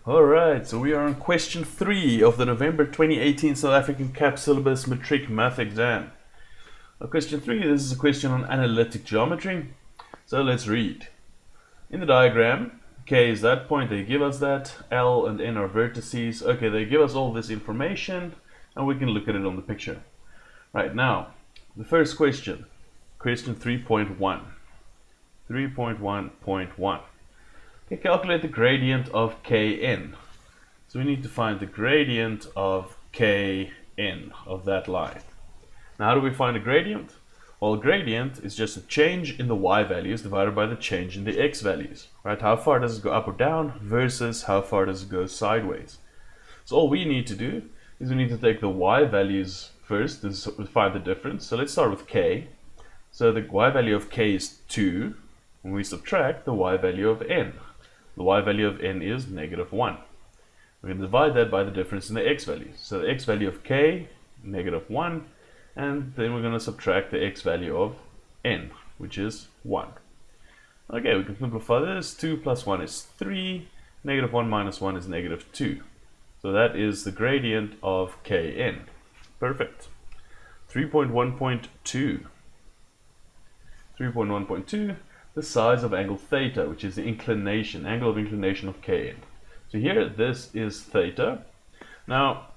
Alright, so we are on question 3 of the November 2018 South African CAP syllabus matric math exam. Now, question 3, this is a question on analytic geometry. So let's read. In the diagram, K is that point, they give us that, L and N are vertices. Okay, they give us all this information and we can look at it on the picture. Right, now, the first question, question 3.1. 3.1.1. Okay, calculate the gradient of Kn. So we need to find the gradient of Kn, of that line. Now how do we find a gradient? Well, a gradient is just a change in the y values divided by the change in the x values. Right? How far does it go up or down versus how far does it go sideways? So all we need to do is we need to take the y values first to find the difference. So let's start with k. So the y value of k is 2, and we subtract the y value of n. The y value of n is -1. We're going to divide that by the difference in the x values. So the x value of k, -1, and then we're going to subtract the x value of n, which is 1. Okay, we can simplify this. 2 plus 1 is 3. -1 minus 1 is -2. So that is the gradient of Kn. Perfect. 3.1.2. 3.1.2. The size of angle theta, which is the angle of inclination of Kn. So here, this is theta. Now,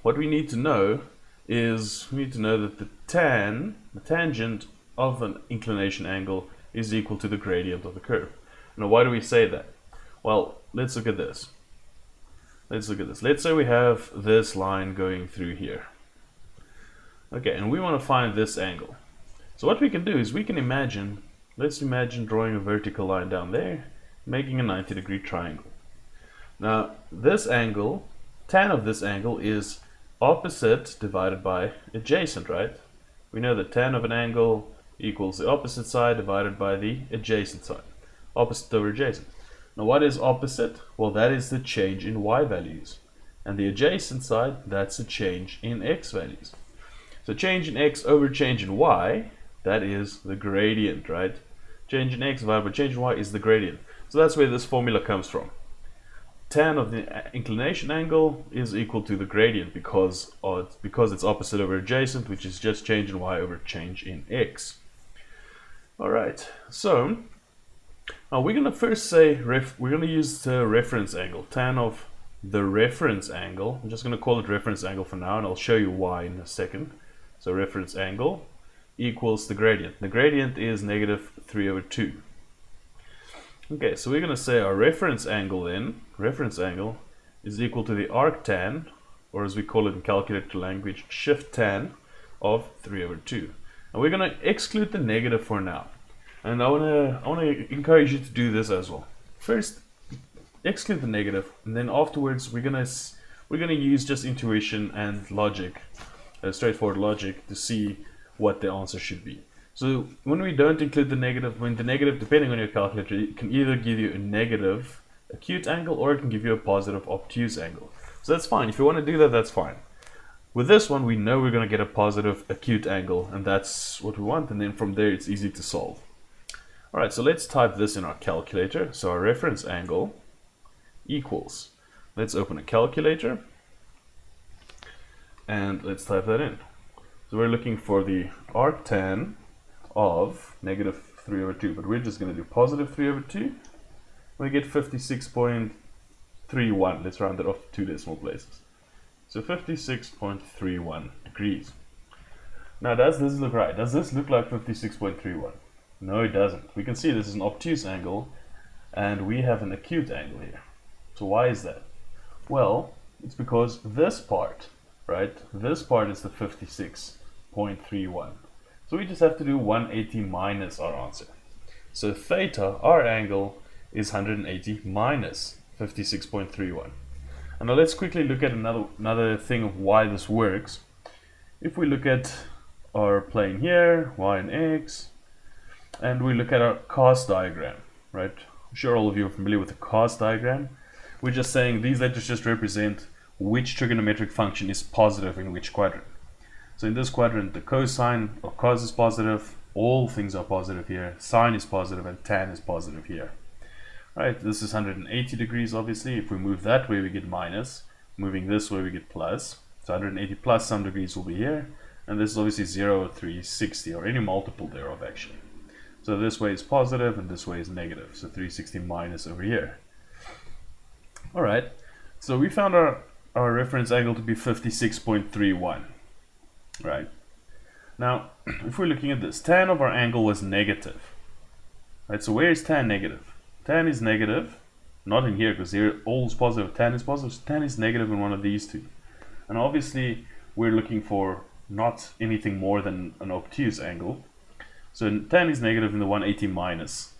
what we need to know is, we need to know that the tangent of an inclination angle is equal to the gradient of the curve. Now, why do we say that? Well, let's look at this. Let's look at this. Let's say we have this line going through here. Okay, and we want to find this angle. So what we can do is we can imagine, let's imagine drawing a vertical line down there, making a 90-degree triangle. Now, this angle, tan of this angle is opposite divided by adjacent, right? We know that tan of an angle equals the opposite side divided by the adjacent side. Opposite over adjacent. Now, what is opposite? Well, that is the change in y values. And the adjacent side, that's a change in x values. So change in x over change in y, that is the gradient, right? Change in x divided by change in y is the gradient. So that's where this formula comes from. Tan of the inclination angle is equal to the gradient because it's opposite over adjacent, which is just change in y over change in x. Alright, so now we're going to first say, we're going to use the reference angle, tan of the reference angle. I'm just going to call it reference angle for now, and I'll show you why in a second. So reference angle equals the gradient. The gradient is -3/2. Okay, so we're going to say our reference angle then, reference angle, is equal to the arctan, or as we call it in calculator language, shift tan of 3/2. And we're going to exclude the negative for now. And I want to encourage you to do this as well. First, exclude the negative, and then afterwards we're going to use just intuition and logic, straightforward logic, to see what the answer should be. So when we don't include the negative, when the negative, depending on your calculator, it can either give you a negative acute angle or it can give you a positive obtuse angle. So that's fine. If you want to do that, that's fine. With this one, we know we're going to get a positive acute angle, and that's what we want, and then from there it's easy to solve. Alright, so let's type this in our calculator. So our reference angle equals, let's open a calculator and let's type that in. So we're looking for the arctan of -3/2, but we're just going to do +3/2. We get 56.31. Let's round it off to 2 decimal places. So 56.31 degrees. Now, does this look right? Does this look like 56.31? No, it doesn't. We can see this is an obtuse angle, and we have an acute angle here. So why is that? Well, it's because this part, right? This part is the 56.31. So we just have to do 180 minus our answer. So theta, our angle, is 180 minus 56.31. And now let's quickly look at another thing of why this works. If we look at our plane here, y and x, and we look at our cos diagram, right? I'm sure all of you are familiar with the cos diagram. We're just saying these letters just represent which trigonometric function is positive in which quadrant. So in this quadrant, the cosine or cos is positive, all things are positive here, sine is positive, and tan is positive here. Right, this is 180 degrees obviously. If we move that way we get minus, moving this way we get plus. So 180 plus some degrees will be here, and this is obviously 0 or 360 or any multiple thereof actually. So this way is positive and this way is negative, so 360 minus over here. Alright, so we found our reference angle to be 56.31. Right. Now, if we're looking at this, tan of our angle was negative. Right, so where is tan negative? Tan is negative, not in here because here all is positive, tan is positive, so tan is negative in one of these two. And obviously we're looking for not anything more than an obtuse angle. So tan is negative in the 180 minus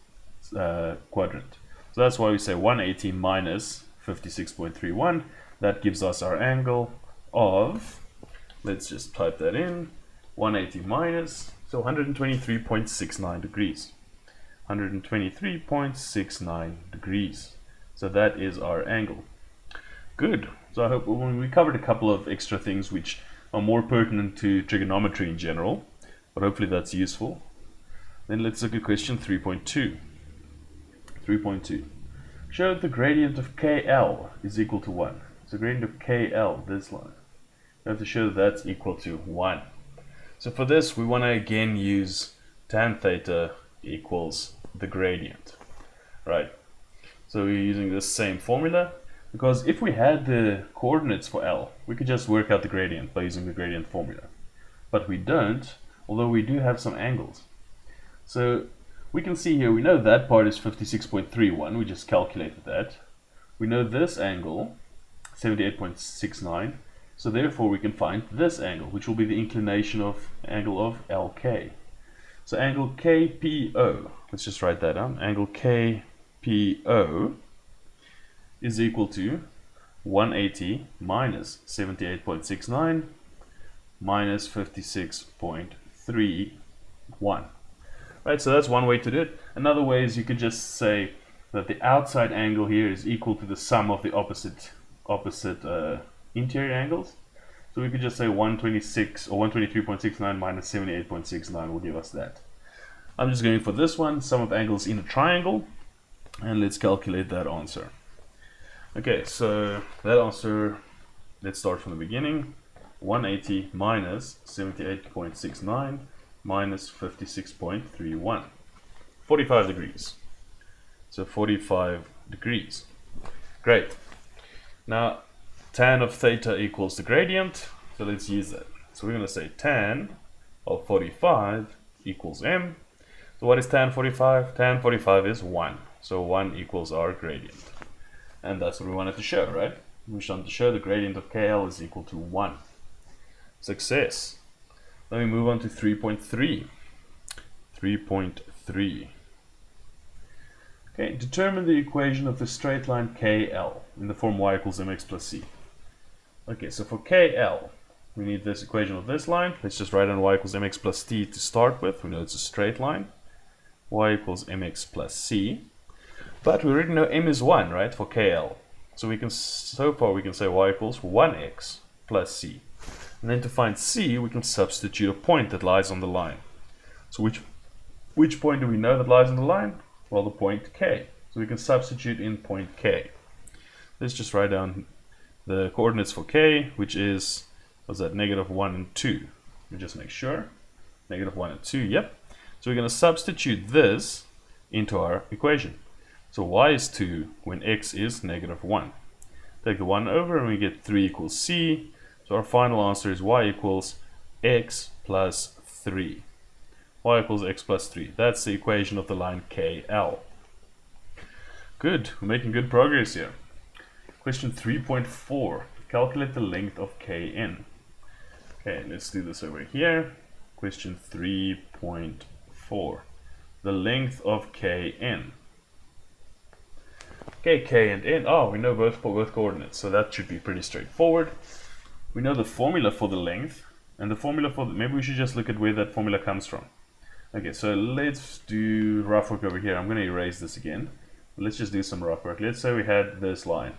quadrant. So that's why we say 180 minus 56.31. That gives us our angle of, let's just type that in, 180 minus, so 123.69 degrees. 123.69 degrees. So that is our angle. Good. So I hope we covered a couple of extra things which are more pertinent to trigonometry in general, but hopefully that's useful. Then let's look at question 3.2. 3.2. Show that the gradient of KL is equal to 1. So gradient of KL, this line, we have to show that that's equal to 1. So for this we want to again use tan theta equals the gradient, right? So we're using this same formula because if we had the coordinates for L, we could just work out the gradient by using the gradient formula. But we don't, although we do have some angles. So we can see here, we know that part is 56.31, we just calculated that. We know this angle, 78.69, so therefore we can find this angle, which will be the inclination of angle of LK. So angle KPO, let's just write that down, angle KPO is equal to 180 minus 78.69 minus 56.31. Right, so that's one way to do it. Another way is you could just say that the outside angle here is equal to the sum of the opposite interior angles. So we could just say 126 or 123.69 minus 78.69 will give us that. I'm just going for this one, sum of angles in a triangle, and let's calculate that answer. Okay, so that answer, let's start from the beginning. 180 minus 78.69 minus 56.31. 45 degrees. So 45 degrees. Great. Now, tan of theta equals the gradient, so let's use that. So we're going to say tan of 45 equals m. So what is tan 45? Tan 45 is 1. So 1 equals our gradient. And that's what we wanted to show, right? We wanted to show the gradient of KL is equal to 1. Success. Let me move on to 3.3. 3.3. Okay, determine the equation of the straight line KL in the form y equals mx plus c. Okay, so for KL, we need this equation of this line. Let's just write down y equals mx plus t to start with. We know it's a straight line. Y equals mx plus c. But we already know m is 1, right, for KL. So we can, so far we can say y equals 1x plus c. And then to find c, we can substitute a point that lies on the line. So which point do we know that lies on the line? Well, the point k. So we can substitute in point k. Let's just write down the coordinates for k, which is, what's that, negative 1 and 2. Let me just make sure. Negative 1 and 2, yep. So we're going to substitute this into our equation. So y is 2 when x is negative 1. Take the 1 over and we get 3 equals c. So our final answer is y equals x plus 3. Y equals x plus 3. That's the equation of the line KL. Good, we're making good progress here. Question 3.4. Calculate the length of Kn. Okay, let's do this over here. Question 3.4. The length of Kn. Okay, K and N. Oh, we know both coordinates, so that should be pretty straightforward. We know the formula for the length, and the formula for maybe we should just look at where that formula comes from. Okay, so let's do rough work over here. I'm going to erase this again. Let's just do some rough work. Let's say we had this line,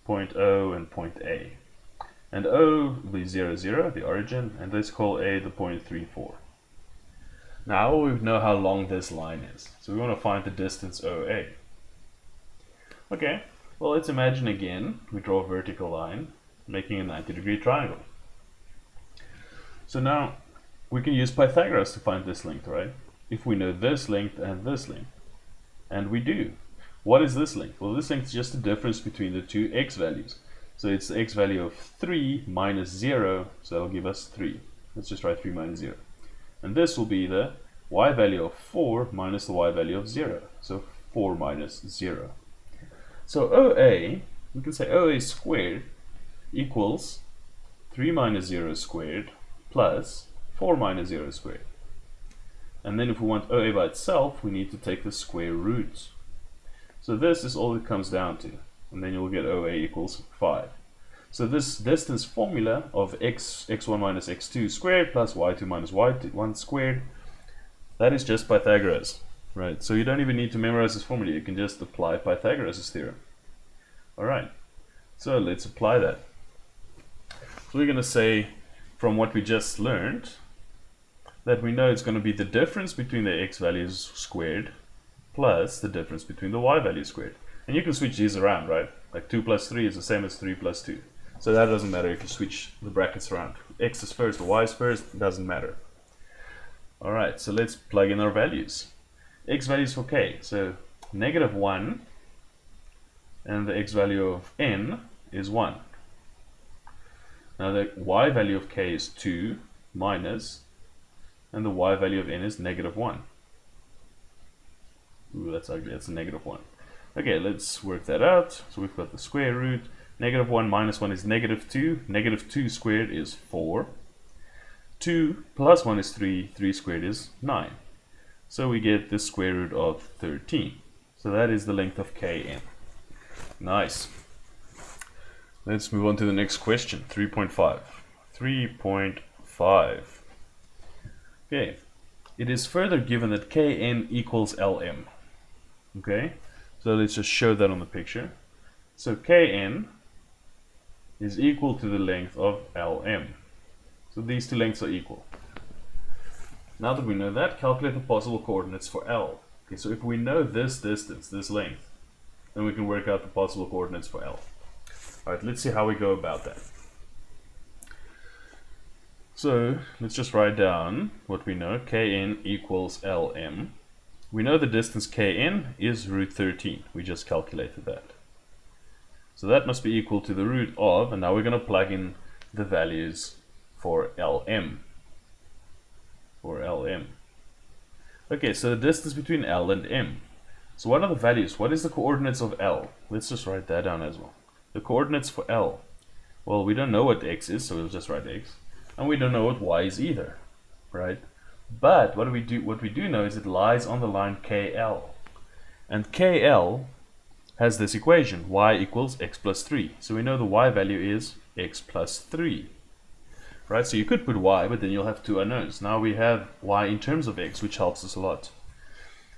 point O and point A. And O will be 0, 0, the origin, and let's call A the point 3, 4. Now we know how long this line is, so we want to find the distance OA. Okay, well, let's imagine again we draw a vertical line making a 90-degree triangle. So now we can use Pythagoras to find this length, right? If we know this length and this length. And we do. What is this length? Well, this length is just the difference between the two x values. So it's the x value of 3 minus 0, so that'll give us 3. Let's just write 3 minus 0. And this will be the y value of 4 minus the y value of 0. So 4 minus 0. So OA, we can say OA squared equals 3 minus 0 squared plus 4 minus 0 squared. And then if we want OA by itself, we need to take the square root. So this is all it comes down to. And then you'll get OA equals 5. So this distance formula of x1 minus x2 squared plus y2 minus y1 squared, that is just Pythagoras, right? So you don't even need to memorize this formula. You can just apply Pythagoras' theorem. All right, so let's apply that. So we're going to say, from what we just learned, that we know it's going to be the difference between the x values squared plus the difference between the y values squared. And you can switch these around, right? Like 2 plus 3 is the same as 3 plus 2. So that doesn't matter if you switch the brackets around. X is first, y is first, it doesn't matter. Alright, so let's plug in our values. X values for k, so negative 1, and the x value of n is 1. Now the y value of k is 2 minus, and the y value of n is negative 1. Ooh, that's ugly, that's a negative 1. Okay, let's work that out. So we've got the square root. Negative 1 minus 1 is negative 2. Negative 2 squared is 4. 2 plus 1 is 3. 3 squared is 9. So we get the square root of 13. So that is the length of kn. Nice. Let's move on to the next question, 3.5. 3.5. Okay. It is further given that kn equals lm. Okay. So let's just show that on the picture. So kn is equal to the length of lm. So these two lengths are equal. Now that we know that, calculate the possible coordinates for L. Okay, so if we know this distance, this length, then we can work out the possible coordinates for L. Alright, let's see how we go about that. So let's just write down what we know. Kn equals lm. We know the distance kn is root 13. We just calculated that. So that must be equal to the root of, and now we're going to plug in the values for lm. Okay, so the distance between L and M. So what are the values? What is the coordinates of L? Let's just write that down as well. The coordinates for L. Well, we don't know what x is, so we'll just write x. And we don't know what y is either, right? But what we do know is it lies on the line KL. And KL has this equation, y equals x plus 3. So we know the y value is x plus 3. Right, so you could put y, but then you'll have two unknowns. Now we have y in terms of x, which helps us a lot.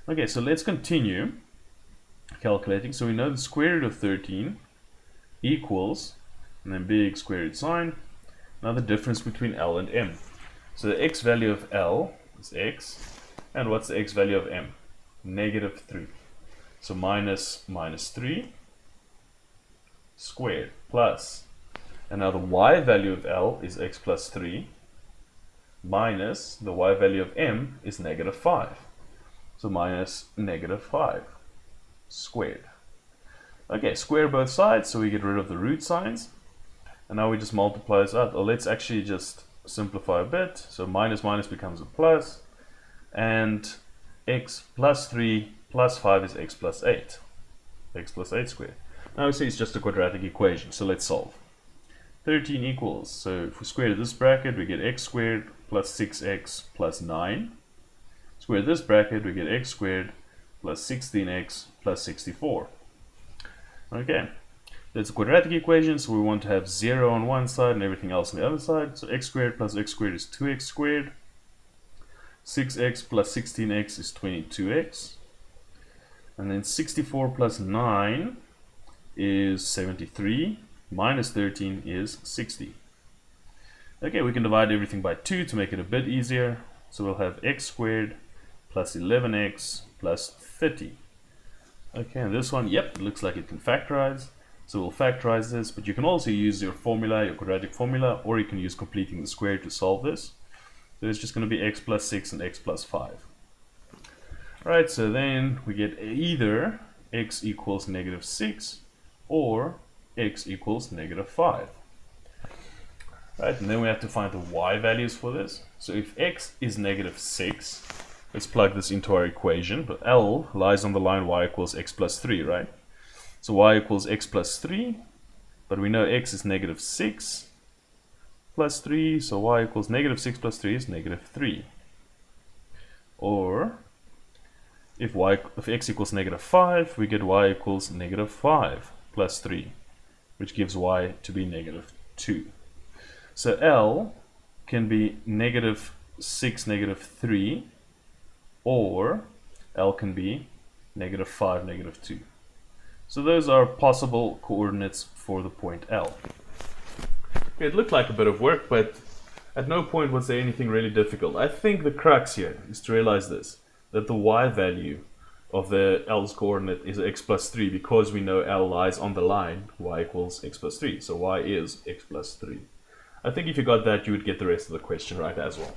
Okay, so let's continue calculating. So we know the square root of 13 equals, and then big square root sign, now the difference between L and M. So the x value of L is x, and what's the x value of M? Negative 3. So minus 3 squared plus, and now the y value of L is x plus 3 minus the y value of M is negative 5. So minus negative 5 squared. Okay, square both sides, so we get rid of the root signs. And now we just multiply this out. Or let's actually just simplify a bit. So minus minus becomes a plus. And x plus 3 plus 5 is x plus 8. X plus 8 squared. Now we see it's just a quadratic equation, so let's solve. 13 equals, so if we square this bracket, we get x squared plus 6x plus 9. Square this bracket, we get x squared plus 16x plus 64. Okay, that's a quadratic equation, so we want to have 0 on one side and everything else on the other side. So x squared plus x squared is 2x squared. 6x plus 16x is 22x. And then 64 plus 9 is 73. Minus 13 is 60. Okay, we can divide everything by 2 to make it a bit easier. So we'll have x squared plus 11x plus 30. Okay, and this one, yep, it looks like it can factorize. So we'll factorize this, but you can also use your formula, your quadratic formula, or you can use completing the square to solve this. So it's just going to be x plus 6 and x plus 5. Alright, so then we get either x equals negative 6 or x equals negative 5. Right, and then we have to find the y values for this. So if x is negative 6, let's plug this into our equation. But L lies on the line y equals x plus 3, right? So y equals x plus 3, but we know x is negative 6 plus 3, so y equals negative 6 plus 3 is negative 3. Or if x equals negative 5, we get y equals negative 5 plus 3, which gives y to be negative 2. So L can be negative 6, negative 3, or L can be negative 5, negative 2. So those are possible coordinates for the point L. It looked like a bit of work, but at no point was there anything really difficult. I think the crux here is to realize this, that the y value of the L's coordinate is x plus 3 because we know L lies on the line y equals x plus 3. So y is x plus 3. I think if you got that, you would get the rest of the question right as well.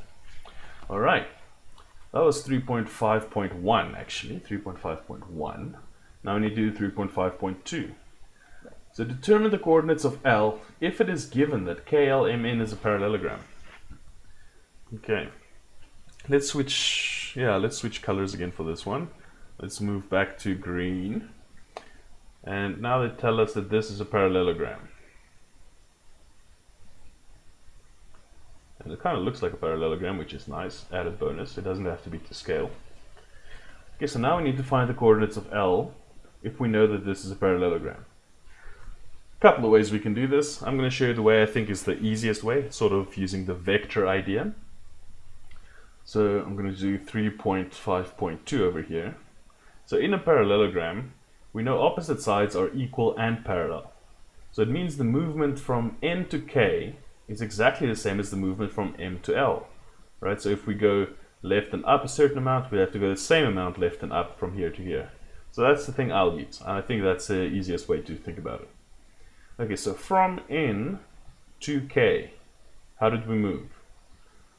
Alright, that was 3.5.1 actually, 3.5.1. Now we need to do 3.5.2. So determine the coordinates of L if it is given that KLMN is a parallelogram. Okay, let's switch colors again for this one. Let's move back to green. And now they tell us that this is a parallelogram. And it kind of looks like a parallelogram, which is nice, added bonus. It doesn't have to be to scale. Okay, so now we need to find the coordinates of L if we know that this is a parallelogram. A couple of ways we can do this. I'm going to show you the way I think is the easiest way, sort of using the vector idea. So I'm going to do 3.5.2 over here. So in a parallelogram, we know opposite sides are equal and parallel. So it means the movement from N to K is exactly the same as the movement from M to L. Right? So if we go left and up a certain amount, we have to go the same amount left and up from here to here. So that's the thing I'll use. And I think that's the easiest way to think about it. Okay, so from N to K, how did we move?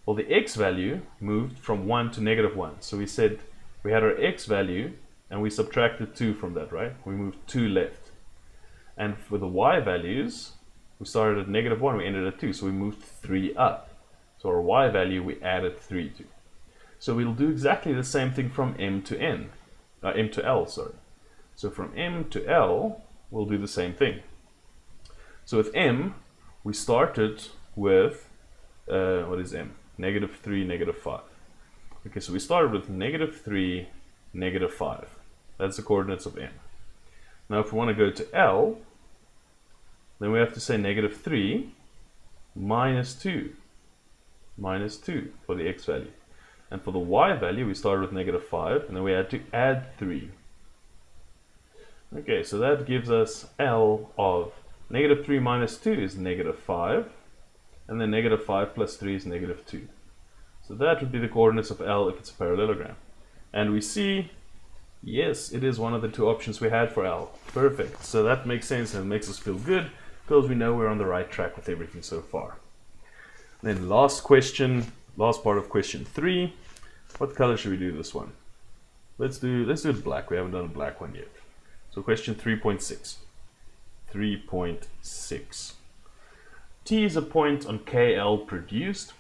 Well, the x value moved from 1 to negative 1. So we said we had our x value and we subtracted 2 from that, right? We moved 2 left. And for the y values, we started at negative 1, we ended at 2. So we moved 3 up. So our y value we added 3 to. So we'll do exactly the same thing from M to L, sorry. So from M to L, we'll do the same thing. So with M, we started with, what is M? Negative 3, negative 5. Okay, so we started with negative 3, negative 5. That's the coordinates of M. Now if we want to go to L, then we have to say negative 3 minus 2 for the x value. And for the y value, we started with negative 5, and then we had to add 3. Okay, so that gives us L of negative 3 minus 2 is negative 5, and then negative 5 plus 3 is negative 2. So that would be the coordinates of L if it's a parallelogram. And we see, yes, it is one of the two options we had for L. Perfect. So that makes sense and makes us feel good because we know we're on the right track with everything so far. Then last question, last part of question 3. What color should we do this one? Let's do it black. We haven't done a black one yet. So question 3.6. 3.6. T is a point on KL produced.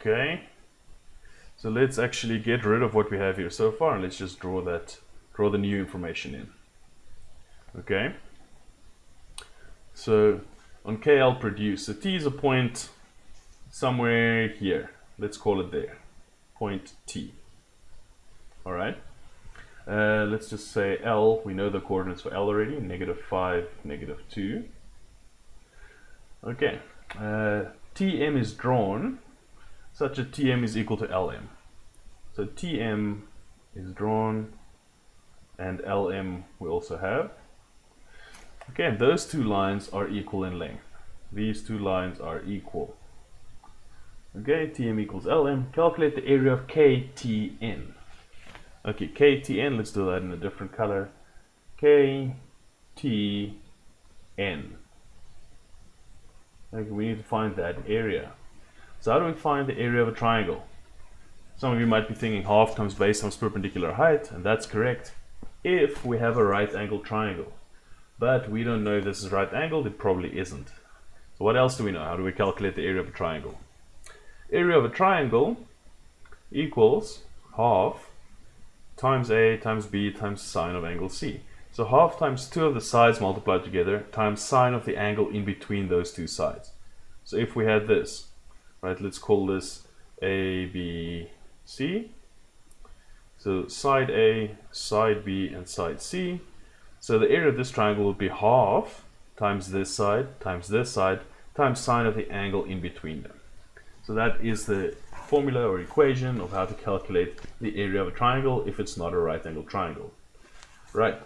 Okay. So let's actually get rid of what we have here so far and let's just draw the new information in. Okay. So on KL produced, so T is a point somewhere here. Let's call it there. Point T. Alright. Let's just say L, we know the coordinates for L already, negative 5, negative 2. Okay. Tm is drawn such that Tm is equal to Lm. So Tm is drawn and Lm we also have. Okay, and those two lines are equal in length. These two lines are equal. Okay, Tm equals Lm. Calculate the area of KTN. Okay, KTN, let's do that in a different color. K, T, N. Okay, we need to find that area. So how do we find the area of a triangle? Some of you might be thinking half times base times perpendicular height, and that's correct if we have a right angle triangle. But we don't know if this is right angled, it probably isn't. So what else do we know? How do we calculate the area of a triangle? Area of a triangle equals half times A times B times sine of angle C. So half times two of the sides multiplied together times sine of the angle in between those two sides. So if we had this, right, let's call this A, B, C. So side A, side B, and side C. So the area of this triangle would be half times this side times sine of the angle in between them. So that is the formula or equation of how to calculate the area of a triangle if it's not a right angle triangle. Right.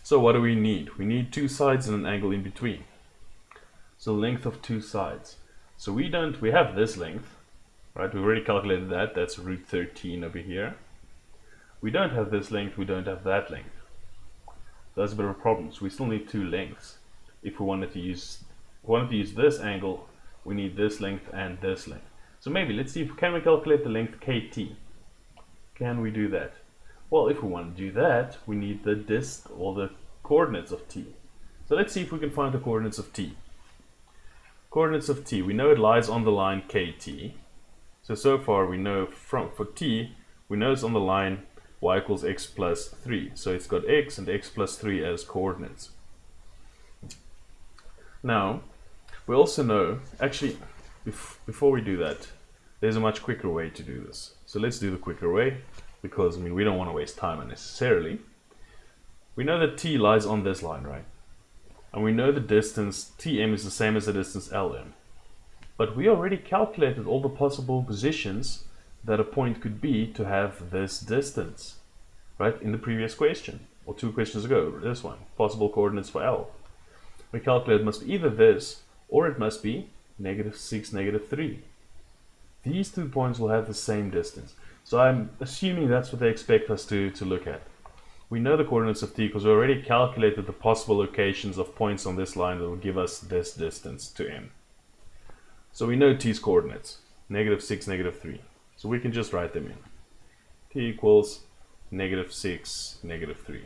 So what do we need? We need two sides and an angle in between. So length of two sides. So we have this length, right? We already calculated that. That's root 13 over here. We don't have this length. We don't have that length. So that's a bit of a problem. So we still need two lengths. If we wanted to use this angle, we need this length and this length. So maybe let's see can we calculate the length KT? Can we do that? Well, if we want to do that, we need the the coordinates of t. So let's see if we can find the coordinates of t. Coordinates of t, we know it lies on the line KT. So far we know for t, we know it's on the line y equals x plus 3. So it's got x and x plus 3 as coordinates. Now, we also know, actually, before we do that, there's a much quicker way to do this. So let's do the quicker way, because we don't want to waste time unnecessarily. We know that t lies on this line, right? And we know the distance tm is the same as the distance lm. But we already calculated all the possible positions that a point could be to have this distance, right? In the previous question, or 2 questions ago, this one, possible coordinates for L. We calculated it must be either this, or it must be -6, -3. These 2 points will have the same distance. So I'm assuming that's what they expect us to look at. We know the coordinates of t because we already calculated the possible locations of points on this line that will give us this distance to m. So we know t's coordinates, -6, -3. So we can just write them in. T equals -6, -3.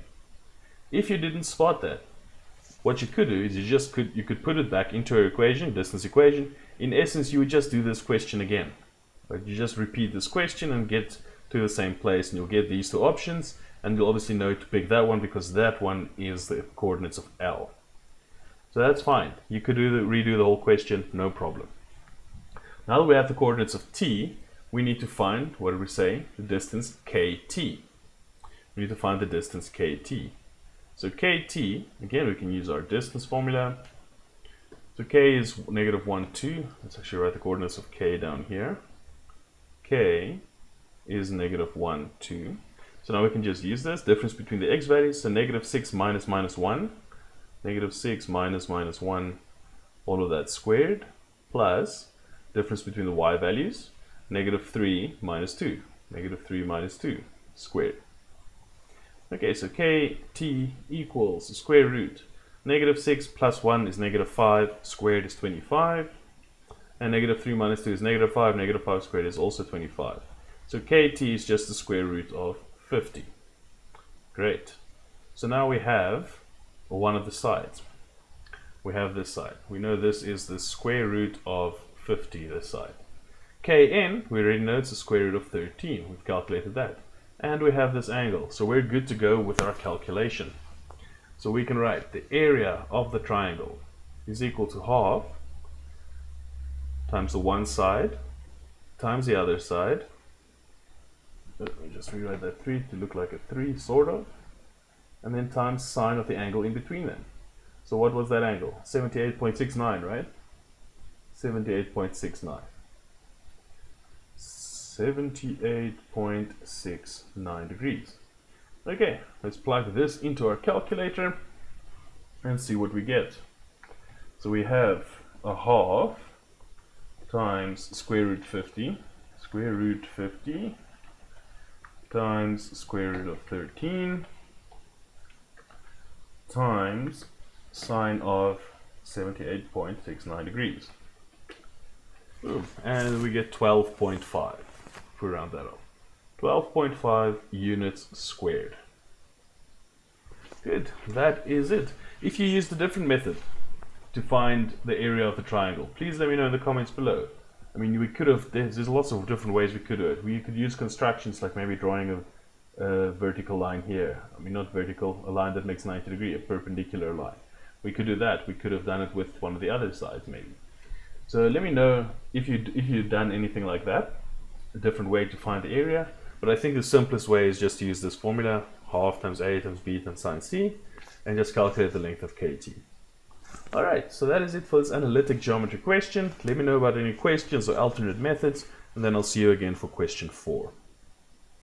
If you didn't spot that, what you could do is you could put it back into our equation, distance equation. In essence, you would just do this question again. Right? You just repeat this question and get to the same place, and you'll get these 2 options, and you'll obviously know to pick that one because that one is the coordinates of L. So that's fine. You could redo the whole question, no problem. Now that we have the coordinates of t, we need to find, what did we say? The distance kt. We need to find the distance kt. So kt, again, we can use our distance formula. So k is -1, 2. Let's actually write the coordinates of k down here. K is -1, 2. So now we can just use this difference between the x values. So -6 minus -1, -6 minus -1, all of that squared, plus difference between the y values, -3 minus 2, -3 minus 2 squared. Okay, so kt equals the square root. -6 plus 1 is -5, squared is 25. And -3 minus 2 is -5, -5 squared is also 25. So kt is just the square root of 50. Great. So now we have one of the sides. We have this side. We know this is the square root of 50, this side. Kn, we already know it's the square root of 13. We've calculated that. And we have this angle. So we're good to go with our calculation. So we can write the area of the triangle is equal to half times the one side times the other side. Let me just rewrite that 3 to look like a 3, sort of. And then times sine of the angle in between them. So what was that angle? 78.69, right? 78.69. 78.69 degrees. Okay, let's plug this into our calculator and see what we get. So we have a half times square root 50 times square root of 13 times sine of 78.69 degrees. Boom. And we get 12.5, if we round that up. 12.5 units squared. Good, that is it. If you used a different method to find the area of the triangle, please let me know in the comments below. I mean, we could have, there's lots of different ways we could do it. We could use constructions like maybe drawing a vertical line here. I mean, not vertical, a line that makes 90 degrees, a perpendicular line. We could do that. We could have done it with one of the other sides maybe. So let me know if you've done anything like that, a different way to find the area. But I think the simplest way is just to use this formula, half times A times B times sine C, and just calculate the length of KT. Alright, so that is it for this analytic geometry question. Let me know about any questions or alternate methods, and then I'll see you again for question 4.